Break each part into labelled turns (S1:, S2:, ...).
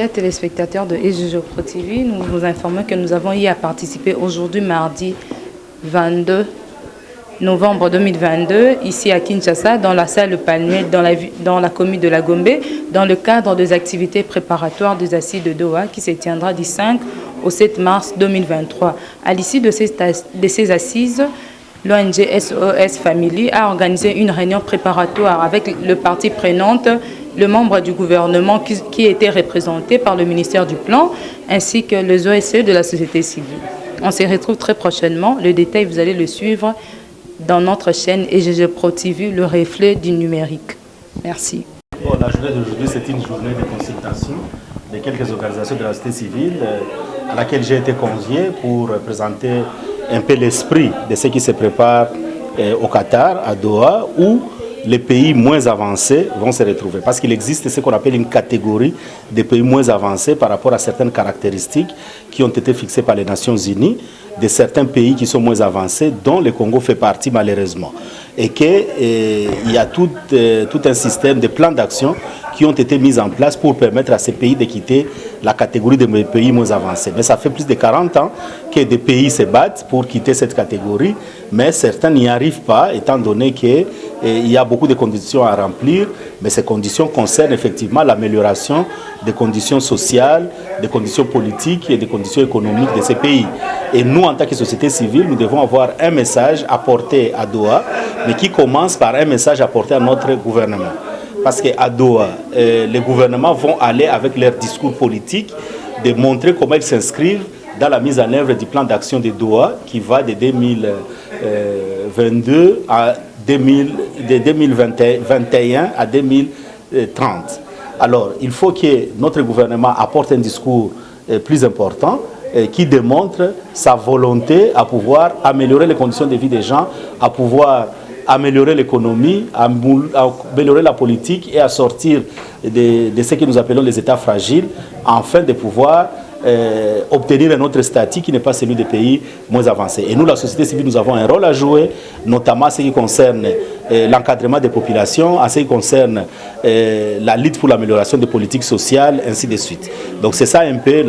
S1: Fidèles téléspectateurs de EJJ Pro TV, nous vous informons que nous avons eu à participer aujourd'hui, mardi 22 novembre 2022, ici à Kinshasa, dans la salle Le Palmier, dans la commune de la Gombe, dans le cadre des activités préparatoires des assises de Doha qui se tiendra du 5 au 7 mars 2023. À l'issue de ces assises, l'ONG SOS Family a organisé une réunion préparatoire avec le parti prenante, le membre du gouvernement qui était représenté par le ministère du Plan, ainsi que les OSCE de la société civile. On se retrouve très prochainement. Le détail, vous allez le suivre dans notre chaîne EJJ Pro TV, le reflet du numérique. Merci.
S2: Bon, la journée d'aujourd'hui, c'est une journée de consultation de quelques organisations de la société civile à laquelle j'ai été convié pour présenter un peu l'esprit de ce qui se prépare au Qatar, à Doha, où les pays moins avancés vont se retrouver. Parce qu'il existe ce qu'on appelle une catégorie des pays moins avancés par rapport à certaines caractéristiques qui ont été fixées par les Nations Unies, de certains pays qui sont moins avancés, dont le Congo fait partie malheureusement. Et qu'il y a tout un système de plans d'action qui ont été mis en place pour permettre à ces pays de quitter la catégorie des pays moins avancés. Mais ça fait plus de 40 ans que des pays se battent pour quitter cette catégorie, mais certains n'y arrivent pas, étant donné qu'il y a beaucoup de conditions à remplir, mais ces conditions concernent effectivement l'amélioration des conditions sociales, des conditions politiques et des conditions économiques de ces pays. Et nous, en tant que société civile, nous devons avoir un message à porter à Doha, mais qui commence par un message à porter à notre gouvernement. Parce qu'à Doha, les gouvernements vont aller avec leur discours politique, de montrer comment ils s'inscrivent dans la mise en œuvre du plan d'action de Doha qui va de 2022 à 2021 à 2030. Alors, il faut que notre gouvernement apporte un discours plus important qui démontre sa volonté à pouvoir améliorer les conditions de vie des gens, à pouvoir améliorer l'économie, améliorer la politique et à sortir de ce que nous appelons les États fragiles, afin de pouvoir obtenir un autre statut qui n'est pas celui des pays moins avancés. Et nous, la société civile, nous avons un rôle à jouer, notamment en ce qui concerne l'encadrement des populations, en ce qui concerne la lutte pour l'amélioration des politiques sociales, ainsi de suite. Donc c'est ça un peu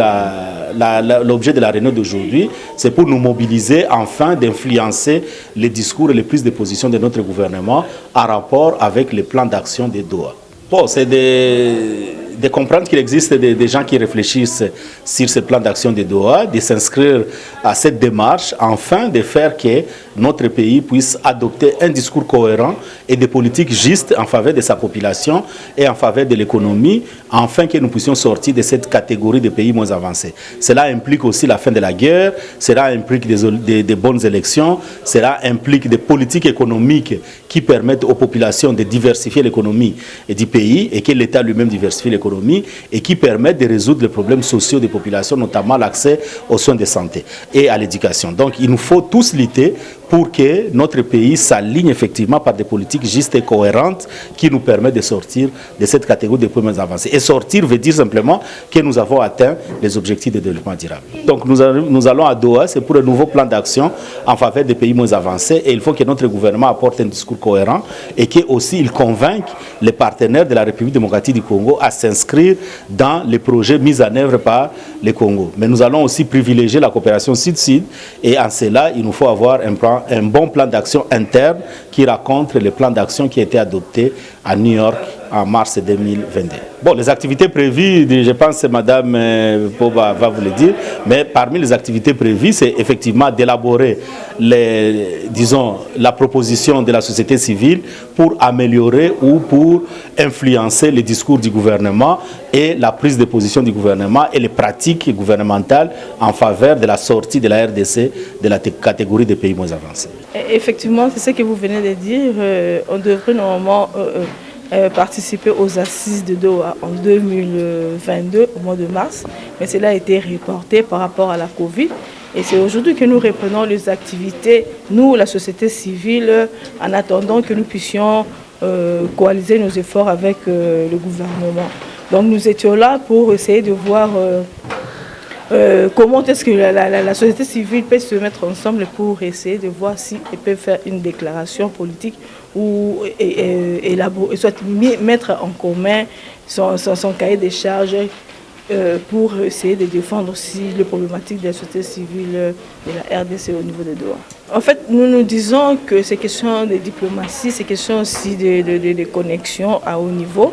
S2: l'objet de la réunion d'aujourd'hui, c'est pour nous mobiliser afin d'influencer les discours et les prises de position de notre gouvernement en rapport avec les plans d'action de Doha. Bon, c'est de comprendre qu'il existe des gens qui réfléchissent sur ce plan d'action de Doha, de s'inscrire à cette démarche, afin de faire que notre pays puisse adopter un discours cohérent et des politiques justes en faveur de sa population et en faveur de l'économie, afin que nous puissions sortir de cette catégorie de pays moins avancés. Cela implique aussi la fin de la guerre, cela implique des bonnes élections, cela implique des politiques économiques qui permettent aux populations de diversifier l'économie du pays et que l'État lui-même diversifie l'économie et qui permettent de résoudre les problèmes sociaux des populations, notamment l'accès aux soins de santé et à l'éducation. Donc il nous faut tous lutter pour que notre pays s'aligne effectivement par des politiques justes et cohérentes qui nous permettent de sortir de cette catégorie de pays moins avancés. Et sortir veut dire simplement que nous avons atteint les objectifs de développement durable. Donc nous allons à Doha, c'est pour un nouveau plan d'action en faveur des pays moins avancés, et il faut que notre gouvernement apporte un discours cohérent et qu'aussi il convainque les partenaires de la République démocratique du Congo à s'inscrire dans les projets mis en œuvre par le Congo. Mais nous allons aussi privilégier la coopération sud-sud, et en cela, il nous faut avoir un bon plan d'action interne qui raconte le plan d'action qui a été adopté à New York en mars 2022. Bon, les activités prévues, je pense que Mme Poba va vous le dire, mais parmi les activités prévues, c'est effectivement d'élaborer la proposition de la société civile pour améliorer ou pour influencer les discours du gouvernement et la prise de position du gouvernement et les pratiques gouvernementales en faveur de la sortie de la RDC de la catégorie des pays moins avancés.
S3: Effectivement, c'est ce que vous venez de dire. On devrait normalement participer aux assises de Doha en 2022, au mois de mars, mais cela a été reporté par rapport à la Covid. Et c'est aujourd'hui que nous reprenons les activités, nous, la société civile, en attendant que nous puissions coaliser nos efforts avec le gouvernement. Donc nous étions là pour essayer de voir comment est-ce que la société civile peut se mettre ensemble pour essayer de voir si elle peut faire une déclaration politique ou soit mettre en commun son cahier des charges pour essayer de défendre aussi les problématiques de la société civile de la RDC au niveau de Doha. En fait, nous disons que c'est question de diplomatie, c'est question aussi de connexion à haut niveau.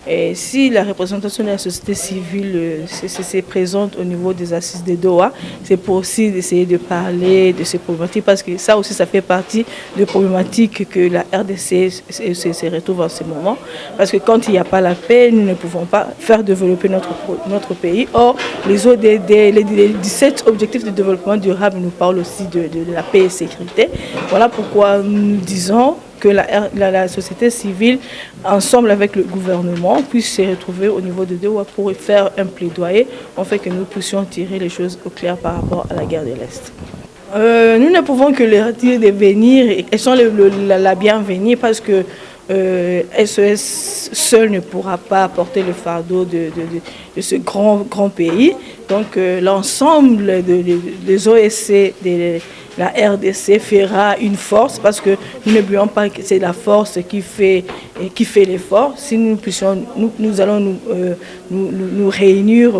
S3: Et si la représentation de la société civile se présente au niveau des assises de Doha, c'est pour aussi essayer de parler de ces problématiques, parce que ça aussi, ça fait partie des problématiques que la RDC se retrouve en ce moment. Parce que quand il n'y a pas la paix, nous ne pouvons pas faire développer notre pays. Or, les ODD, les 17 objectifs de développement durable nous parlent aussi de la paix et sécurité. Voilà pourquoi nous disons que la société civile, ensemble avec le gouvernement, puisse se retrouver au niveau de Doha pour faire un plaidoyer, en fait que nous puissions tirer les choses au clair par rapport à la guerre de l'Est. Nous ne pouvons que leur dire de venir, elles sont la bienvenue, parce que SES seul ne pourra pas porter le fardeau de ce grand pays. Donc l'ensemble des OSC, la RDC fera une force, parce que nous n'oublions pas que c'est la force qui fait l'effort. Si nous allons nous réunir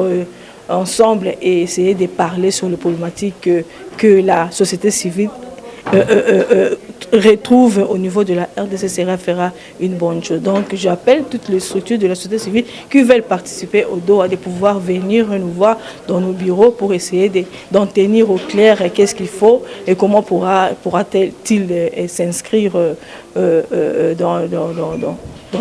S3: ensemble et essayer de parler sur les problématiques que la société civile retrouve au niveau de la RDC, fera une bonne chose. Donc j'appelle toutes les structures de la société civile qui veulent participer au Doha de pouvoir venir nous voir dans nos bureaux pour essayer d'en tenir au clair qu'est-ce qu'il faut et comment pourra-t-il s'inscrire dans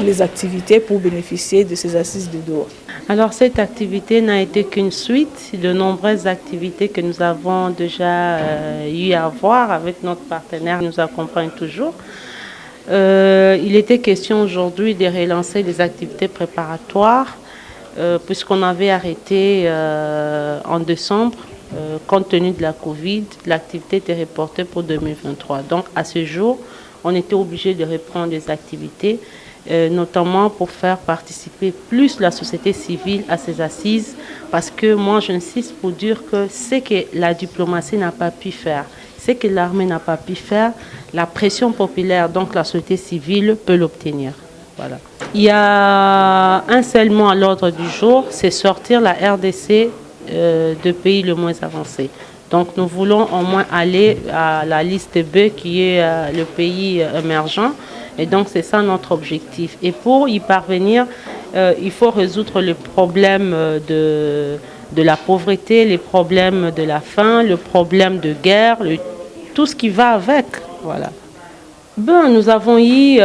S3: les activités pour bénéficier de ces assises de Doha.
S4: Alors cette activité n'a été qu'une suite de nombreuses activités que nous avons déjà eu à voir avec notre partenaire qui nous accompagne toujours. Il était question aujourd'hui de relancer les activités préparatoires puisqu'on avait arrêté en décembre. Compte tenu de la Covid, l'activité était reportée pour 2023. Donc à ce jour, on était obligé de reprendre les activités, notamment pour faire participer plus la société civile à ces assises, parce que moi j'insiste pour dire que ce que la diplomatie n'a pas pu faire, ce que l'armée n'a pas pu faire, la pression populaire, donc la société civile peut l'obtenir. Voilà. Il y a un seul mot à l'ordre du jour, c'est sortir la RDC de pays le moins avancé. Donc nous voulons au moins aller à la liste B qui est le pays émergent. Et donc c'est ça notre objectif. Et pour y parvenir, il faut résoudre les problèmes de la pauvreté, les problèmes de la faim, le problème de guerre, tout ce qui va avec. Voilà. Nous avons eu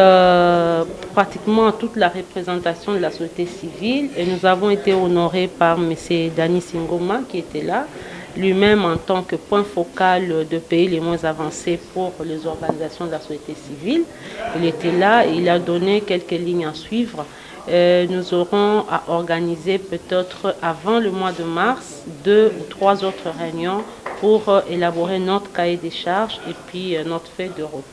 S4: pratiquement toute la représentation de la société civile et nous avons été honorés par M. Dani Singoma qui était là, lui-même en tant que point focal de pays les moins avancés pour les organisations de la société civile. Il était là et il a donné quelques lignes à suivre. Nous aurons à organiser peut-être avant le mois de mars 2 ou 3 autres réunions pour élaborer notre cahier des charges et puis notre feuille de route.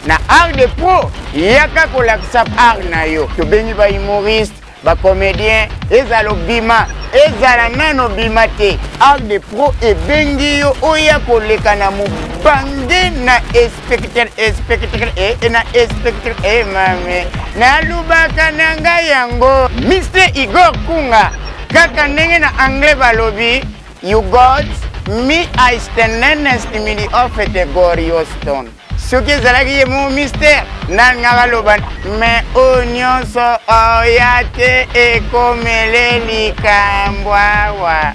S5: na art de pro yaka kolakisa art na yo tobengi ba humoriste ba comédien ezala obima ezala nano bima te art de pro ebengi yo oya koleka na mobange na spectateur mame nalubaka na ngai yango Mr. Igor Kunga kaka ndenge na anglais balobi you got me I stand next to me the offete Gorio Stone soki ezalaki ye mo mystère nani ngaka loba me oyo nyonso oya te ekomele likambo awa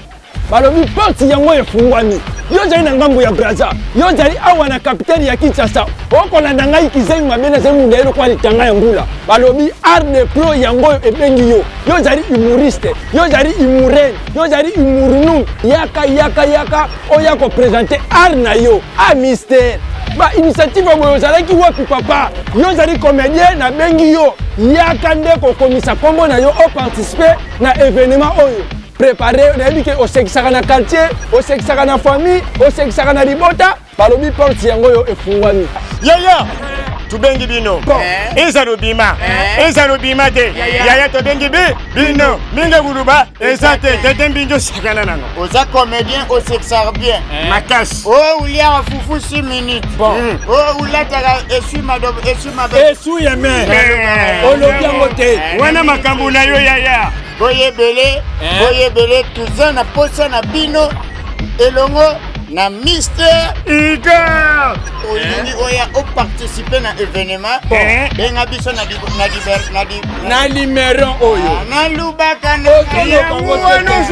S6: balobi porte yango efungwami yo zali na ngambo ya Braza yo zali awa na kapitene ya Kinshasa okolanda ngai kizengi mabe na zemu ndelo kwa litanga ya ngula balobi art de pro yango ebengi yo zali humoriste yo zali humorien yo zali humorunu yaka oya ko présenter art na yo a mystère ba initiative boyo zalaki wapi papa yo zali comédien na bengi yo yaka nde ko komisa kombo na yo o participer na événement oyo préparer nayebi ke osekisaka na quartier osekisaka na famille osekisaka na libota balobi porte yango yo efungwami
S7: yaya tubengi bino ezalo bima te yaya tobengi bino minga buluba ezate tete mbinjo sakana nango
S5: oza comédien osekisaka bien
S7: makasi
S5: o uliaka fufu 6 minutes
S7: bon
S5: o ulataka esu
S6: ya me olobi yango te
S7: wana makambo na yo yaya
S5: boyebele tuza na posa na bino elongo na Mr.
S7: Igor
S5: olingi oya oparticipe na événement benga biso na
S6: numéro oyo
S5: nalubaka
S7: wana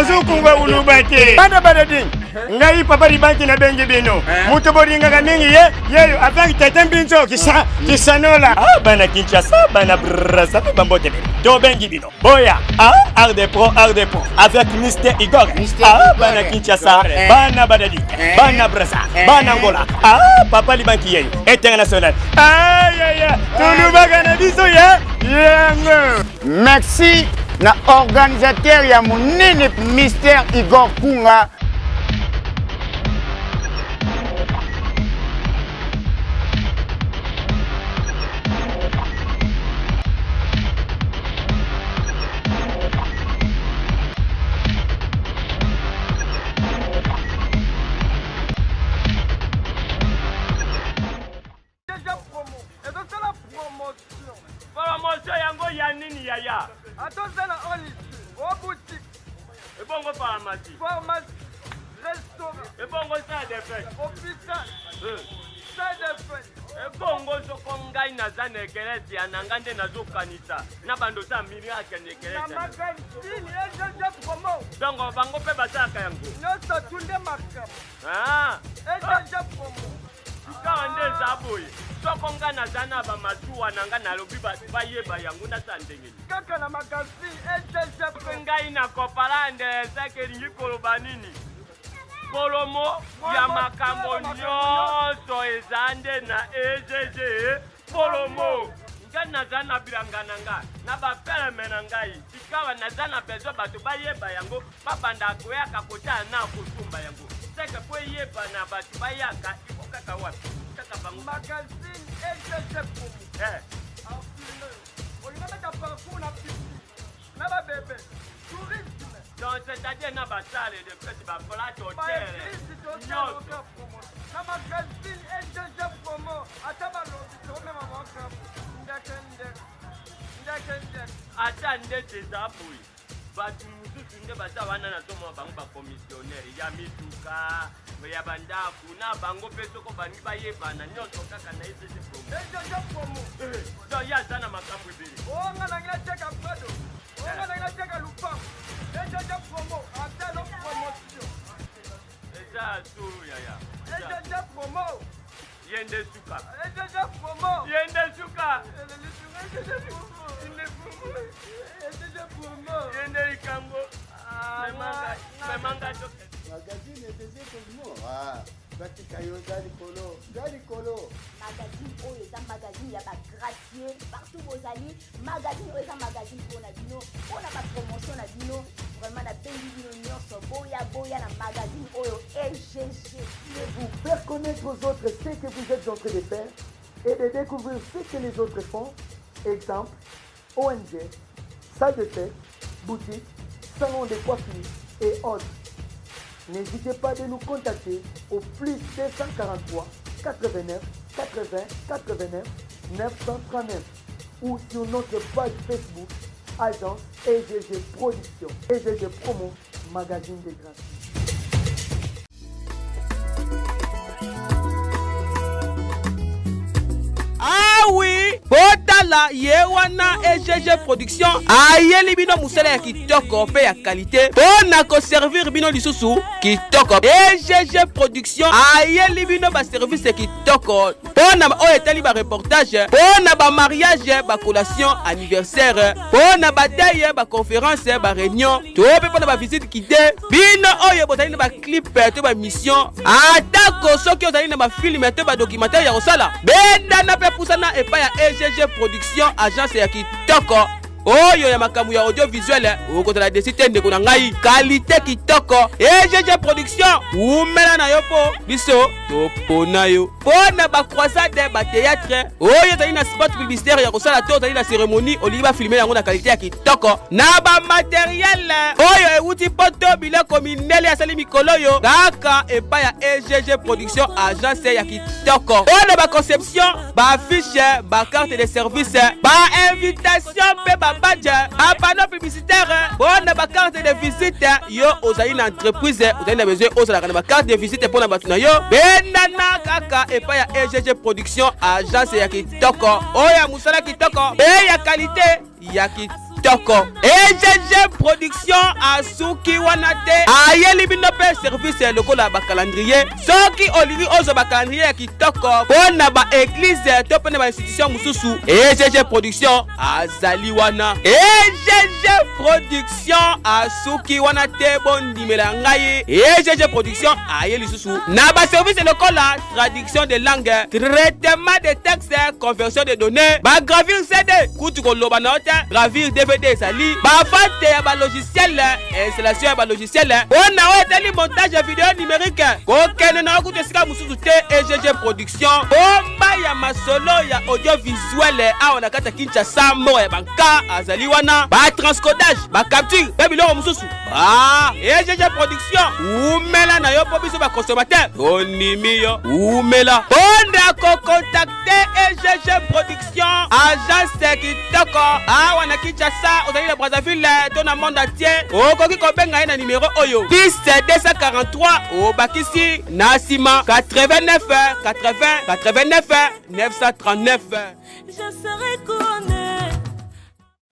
S7: zokunga uluba te bana badading ngai papa libanki na bengi bino mutu bolingaka mingi yeyo avec tete mbinzo kisanola bana Kinshasa bana Braza pe bambote to bengi bino boya art de pro avec Mr. Igor bana Kinshasa bana badading bana Braza bana Angola papa libanki yeyo international tulubaka na biso yango
S5: merci na organisateur ya monene Mr. Igor Kunga
S7: promotion yango ya nini yaya
S8: atozana oli o boutique
S7: ebongo pharmacie
S8: restaurant
S7: ebongo salle de fête
S8: hôpital salle de fête
S7: ebongo soko ngai naza na ekelesi na ngai nde nazokanisa na bando sa miracle na ekelesi
S8: na magazine ejeje promo
S7: donc bango mpe basalaka yango
S8: nyonso tunde makambo ejeje promo
S7: sikawa nde eza boye soko nga naza na bamasuwa na nga nalobi bato bayeba yango nasa ndenge
S8: kaka na magazine ejeje
S7: ngai na kopalande ezaki elingi koloba nini polomo ya makambo nyonso eza nde na EGG polomo ngai naza na bilanga na ngai na bapeleme na ngai sikawa naza na bezo bato bayeba yango babanda koyaka kotala na kosumba yango seke po eyeba na bato bayaka ikokaka wapi kaka bango
S8: magazine EGG promo olinga meka parcours na piscine na babebe tourisme
S7: donc c'est-à-dire na basale de fête bakolate hotel
S8: nyonso na magazine EGG promo ata balobi tomema makambo ndekende
S7: ata ndete eza boye bato mosusu nde baza wana nazomona bango bakomissionnaire ya mituka ya bandako na bango mpe soko bangi bayebana nyonso kaka na EGG
S8: promo
S7: donc ye aza na makambo ebele
S8: onga nangi nateka prado onga nangi nateka lupango EGG promo atelo promotion
S7: eza so yaya
S8: EGG promo
S7: ye nde suka
S8: EGG promo
S7: ye nde suka
S8: EGG promo
S7: ye nde likambo memanga
S9: magazine EGG promo batika yo za likolo
S10: magazine oyo eza magazine ya bagracieux partout bozali magazine oyo eza magazine mpona bino mpona bapromotion na bino vraiment nabengi bino nyonso boya na magazine oyo EGG.
S9: Pour faire connaître aux autres ce que vous êtes en train de faire,
S11: et de découvrir ce que les autres font. Exemple, ONG, salle de fête, boutique, salon de coiffure et autres. N'hésitez pas de nous contacter au plus 243 89 80 89 939 ou sur notre page Facebook Agence EGG Production, EGG Promo, magazine des grands.
S12: Ah oui, botala yewana EGG Production ayeli bino musala ya kitoko pe ya qualité pona ko servir bino lisusu kitoko. EGG Production ayeli bino ba service kitoko pona o etali ba reportage, pona ba mariage, ba collation, anniversaire, pona ba deuil, ba conférence, ba réunion, to pe pona ba visite kité bino oyo botali na ba clip to ba mission atako soki ozali na ba film to ba documentaire ya kosala benda na pe pusana epa ya EGG Production agence ya kitoko oyo ya makambo ya audiovisuel okotala desite ndeko na ngai qualité kitoko. EGG Production umela na yo po biso topona yo pona ba croisade ba théâtre oyo tali na spot publicitaire ya kosala to tali na cérémonie olingi ba filmer yango na qualité ya kitoko na ba matériel oyo euti poto biloko minele ya sali mikolo yo kaka epa ya EGG Production agence ya kitoko pona ba conception, ba affiche, ba carte de service, ba invitation pe ba badge, ba panneau publicitaire, pona ba carte de visite yo ozali na entreprise ozali na besoin ozala na ba carte de visite pona batu na yo benana kaka epa ya EGG Production agence ya kitoko oya musala kitoko pe ya qualité ya kitoko. EGG Production asuki wanate ayeli bino pe service lokola ba calendrier soki olingi ozo ba calendrier ya kitoko pona ba église to pona ba institution mususu EGG Production azali wana. EGG Production asuki wanate bondimela ngai EGG Production ayeli susu na ba service lokola traduction de langue, traitement de texte, conversion de données, ba gravure CD kutu koloba na hote, gravure DVD sali, ba vente ya ba logiciel, installation ya ba logiciel, on a etali montage vidéo numérique kokene na kutu sika mususu te. EGG Production bomba ya masolo ya audiovisuel a na kata Kinshasa mo ya banka azali wana, ba transcodage, ba capture ba biloko mususu EGG Production umela na yo po biso ba consommateur onimi yo umela bonda ko contacter EGG Production agence kitoko wana Kinshasa ozali na Brazzaville to na monde entier okoki kobenga ye na numéro oyo 10 243 obakisi na sima 89 80 89 939.
S13: Je serai couronné